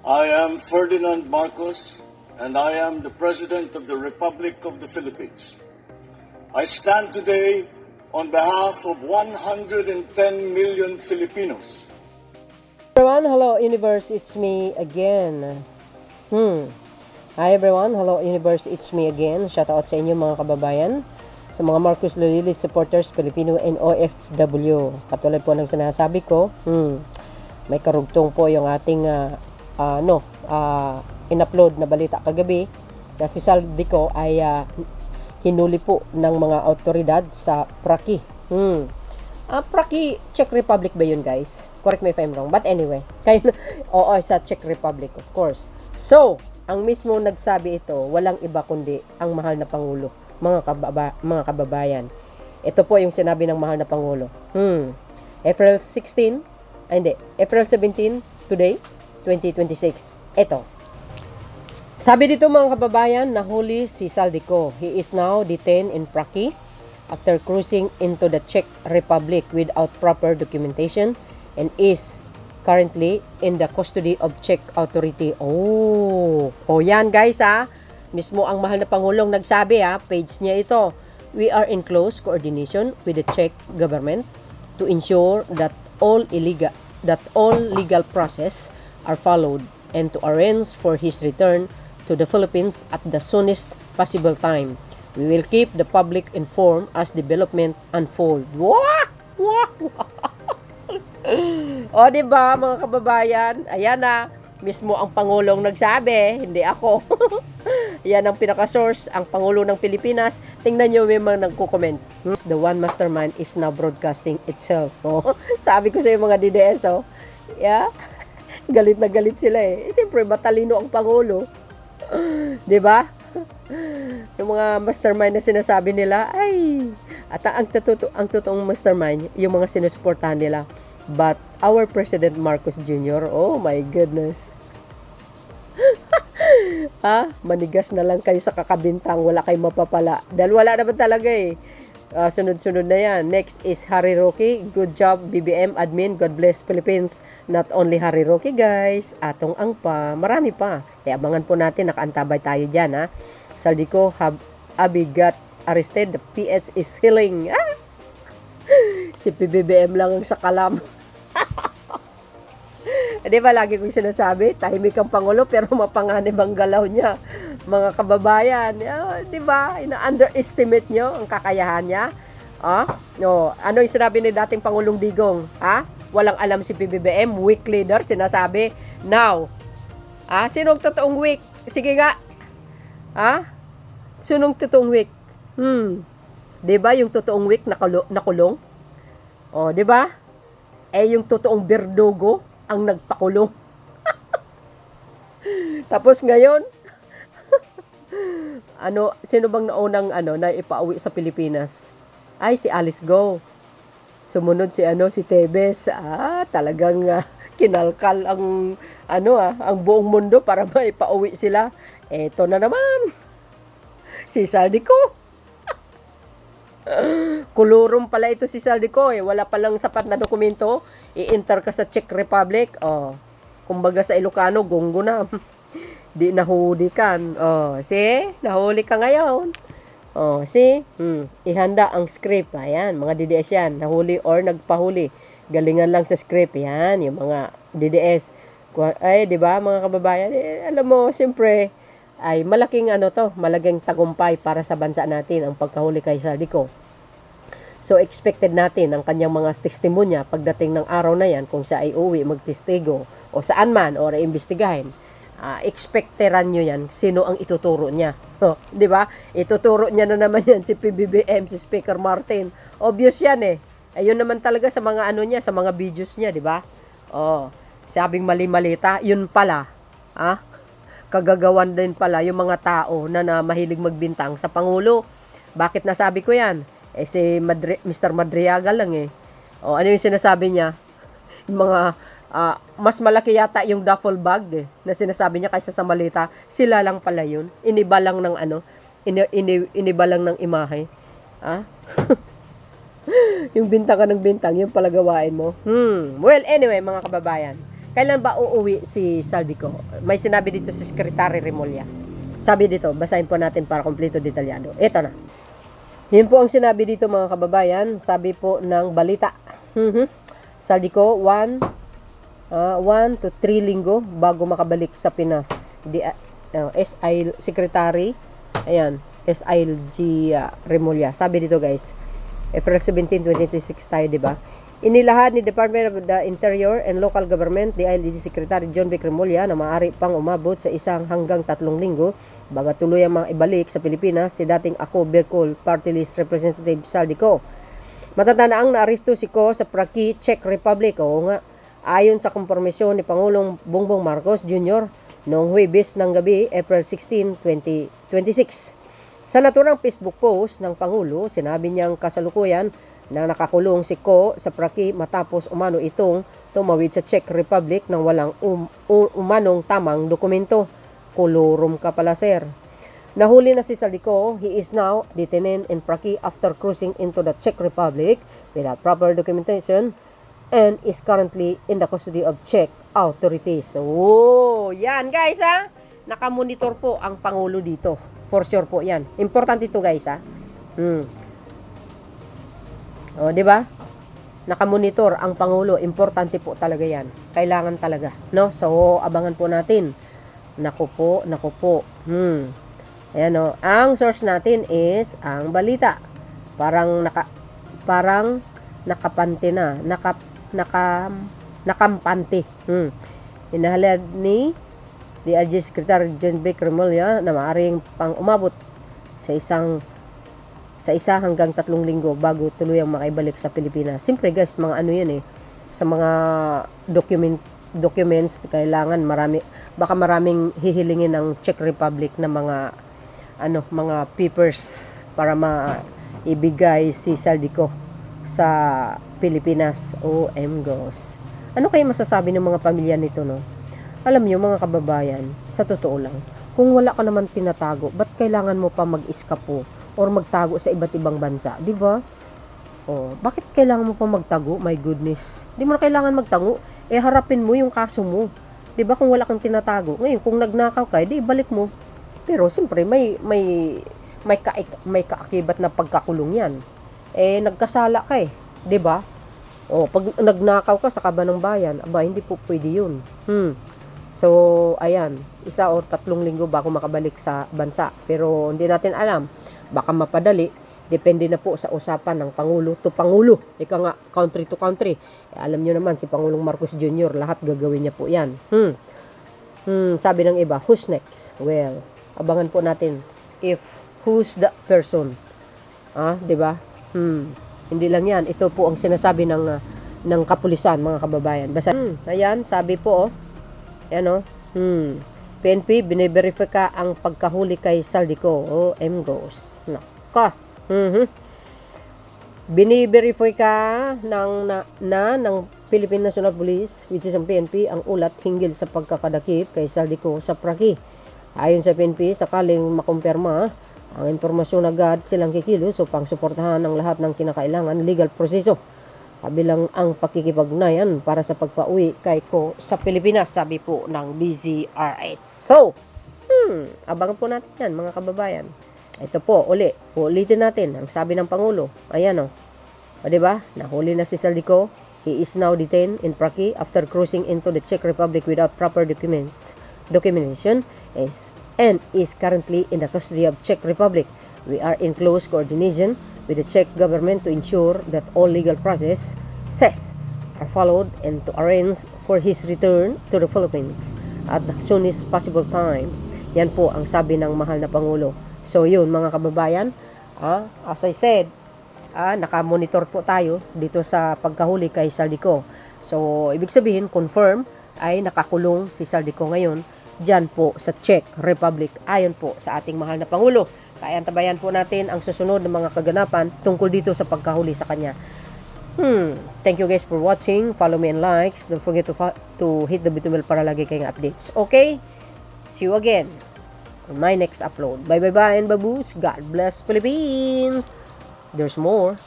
I am Ferdinand Marcos, and I am the President of the Republic of the Philippines. I stand today on behalf of 110 million Filipinos. Everyone, hello universe, it's me again. Hi everyone, hello universe, it's me again. Shout out sa inyo mga kababayan, sa mga Marcos Lolili supporters, Filipino and OFW. Katulad po ng sinasabi ko, may karugtong po yung ating in-upload na balita kagabi na si Saldico ay hinuli po ng mga autoridad sa Prague. Prague, Czech Republic ba yun, guys? Correct me if I'm wrong. But anyway, oo, sa Czech Republic, of course. So, ang mismo nagsabi ito, walang iba kundi ang mahal na Pangulo, mga kababayan. Ito po yung sinabi ng mahal na Pangulo. April 17, today, 2026. Ito. Sabi dito mga kababayan, nahuli si Saldico. He is now detained in Prague after cruising into the Czech Republic without proper documentation and is currently in the custody of Czech authority. Oh yan guys mismo ang mahal na Pangulong nagsabi page niya ito. We are in close coordination with the Czech government to ensure that all legal process are followed and to arrange for his return to the Philippines at the soonest possible time. We will keep the public informed as development unfold. O diba mga kababayan, ayan mismo ang Pangulong nagsabi, hindi ako. Yan ang pinaka-source, ang Pangulo ng Pilipinas. Tingnan nyo may mga nagko-comment. The one mastermind is now broadcasting itself. Sabi ko sa mga DDS, yeah, galit na galit sila Siyempre, matalino ang Pangulo. Diba? Yung mga mastermind na sinasabi nila, at ang totoong mastermind, yung mga sinusuportahan nila. But our President Marcos Jr., oh my goodness. Manigas na lang kayo sa kakabintang, wala kayong mapapala. Dahil wala naman talaga sunod-sunod na yan. Next is Harry Roque. Good job, BBM admin. God bless Philippines. Not only Harry Roque, guys. Atong ang pa. Marami pa. Abangan po natin. Nakaantabay tayo dyan, Saldico got arrested. The PH is healing. Si PBBM lang ang sakalam. Di ba lagi kong sinasabi, tahimik ang Pangulo pero mapanganib ang galaw niya. Mga kababayan, di ba? Ina-underestimate nyo ang kakayahan niya. Ano yung sinabi ni dating Pangulong Digong? Walang alam si PBBM, weak leader, sinasabi. Now, sinong totoong weak? Sige nga. Sinong totoong weak? Di ba yung totoong weak nakulong? Di ba? Yung totoong berdugo ang nagpakulong. Tapos ngayon, sino bang naunang na ipauwi sa Pilipinas? Si Alice Go. Sumunod si Tebes. Talagang kinalkal ang ang buong mundo para maipauwi sila. Eto na naman. Si Saldico. Kulurum pala ito si Saldico wala palang sapat na dokumento, i-enter ka sa Czech Republic, kumbaga sa Ilocano, gonggo na. Di nahuli kan. Nahuli ka ngayon. Ihanda ang script. Ayan, mga DDS yan, nahuli or nagpahuli. Galingan lang sa script yan, yung mga DDS. Di ba mga kababayan? Alam mo, siyempre, ay malaking malaking tagumpay para sa bansa natin ang pagkahuli kay Saldico. So expected natin ang kanyang mga testimonya pagdating ng araw na yan kung siya ay uwi magtestigo o saan man o imbestigahin. Expecteran nyo yan sino ang ituturo niya. Di ba? Ituturo niya na naman yan si PBBM, si Speaker Martin. Obvious yan Ayun naman talaga sa mga niya, sa mga videos niya, di ba? Sabing mali-malita, yun pala. Kagagawan din pala yung mga tao na mahilig magbintang sa Pangulo. Bakit nasabi ko yan? Si Mr. Madriaga lang ano yung sinasabi niya? Yung mga mas malaki yata yung duffel bag na sinasabi niya kaysa sa malita. Sila lang pala yun. Iniba lang ng iniba lang ng imahe. Yung bintang ka ng bintang, yung pala gawain mo. Well, anyway, mga kababayan. kailan ba uuwi si Saldico? May sinabi dito si Secretary Remulla. Sabi dito, basahin po natin para kompleto detalyado. Ito na. Yun po ang sinabi dito mga kababayan. Sabi po ng balita. Saldico, 1 to 3 linggo bago makabalik sa Pinas. SI Secretary, ayan, SILG Remulla. Sabi dito guys, April 17, 2026 tayo, diba? Inilahad ni Department of the Interior and Local Government, DILG Secretary John Vic Remulla na maaari pang umabot sa 1 hanggang 3 linggo baga tuluyang mga ibalik sa Pilipinas si dating Ako Bicol Party List Representative Saldico. Matatanaang naaresto si Ko sa Prague, Czech Republic. Oo nga, ayon sa kompormasyon ni Pangulong Bongbong Marcos Jr. noong Huwebes ng gabi, April 16, 2026. Sa naturang Facebook post ng Pangulo, sinabi niyang kasalukuyan na nakakulong si Ko sa Prague matapos umano itong tumawid sa Czech Republic nang walang umanong tamang dokumento. Kolorum ka pala, sir. Nahuli na si Saldico. He is now detained in Prague after cruising into the Czech Republic without proper documentation and is currently in the custody of Czech authorities. Oh, yan guys ha. Nakamonitor po ang Pangulo dito. For sure po yan. Importante ito guys ha. O, di ba? Nakamonitor ang Pangulo. Importante po talaga yan. Kailangan talaga. No? So, abangan po natin. Naku po. Ayan o. Ang source natin is ang balita. Parang nakapante na. Nakampante. Inahalad ni DILG Secretary John Vic Remulla na maaaring pang umabot sa 1 hanggang 3 linggo bago tuluyang makaibalik sa Pilipinas. Siyempre guys, mga ano yan sa mga documents kailangan maraming hihilingin ng Czech Republic na mga papers para maibigay si Saldico sa Pilipinas. OMGos. Ano kayo masasabi ng mga pamilya nito, no? Alam niyo mga kababayan, sa totoo lang, kung wala ka naman tinatago, ba't kailangan mo pa mag-iskapo or magtago sa iba't ibang bansa, di ba? Oh, bakit kailangan mo pa magtago? My goodness. Di mo na kailangan magtago. Harapin mo yung kaso mo. Di ba kung wala kang tinatago? Ngayon, kung nagnakaw ka, di ibalik mo. Pero siyempre may kaakibat na pagkakulong yan. Nagkasala ka di ba? Oh, pag nagnakaw ka sa kaban ng bayan, hindi po pwede yun. So, ayan, 1 o 3 linggo bago makabalik sa bansa. Pero hindi natin alam, baka mapadali, depende na po sa usapan ng Pangulo to Pangulo. Ika nga, country to country. Alam nyo naman, si Pangulong Marcos Jr., lahat gagawin niya po yan. Sabi ng iba, who's next? Well, abangan po natin if who's the person. Diba? Hindi lang yan. Ito po ang sinasabi ng kapulisan, mga kababayan. Basta, ayan, sabi po, PNP, bine-verify ka ang pagkahuli kay Saldico. OMGos. Naka. Bine-verify ka ng Philippine National Police, which is ang PNP, ang ulat hinggil sa pagkakadakip kay Saldico sa Prague. Ayon sa PNP, sakaling makumpirma ang impormasyon, agad silang kikilos upang suportahan ang lahat ng kinakailangan legal proseso. Kabilang ang pakikipagnayan para sa pagpauwi kay Ko sa Pilipinas, sabi po ng DZRH. So, abangan po natin yan mga kababayan. Ito po, ulitin natin ang sabi ng Pangulo. Ayan o. Diba? Nahuli na si Saldico. He is now detained in Prague after cruising into the Czech Republic without proper documentation and is currently in the custody of Czech Republic. We are in close coordination with the Czech government to ensure that all legal processes are followed and to arrange for his return to the Philippines at the soonest possible time. Yan po ang sabi ng mahal na Pangulo. So yun mga kababayan, as I said, nakamonitor po tayo dito sa pagkahuli kay Saldico. So ibig sabihin, confirm ay nakakulong si Saldico ngayon dyan po sa Czech Republic ayon po sa ating mahal na Pangulo. Kaya antabayan po natin ang susunod ng mga kaganapan tungkol dito sa pagkahuli sa kanya. Thank you guys for watching. Follow me and likes. Don't forget to hit the bell para lagi kayong updates. Okay? See you again on my next upload. Bye and baboos. God bless Philippines. There's more.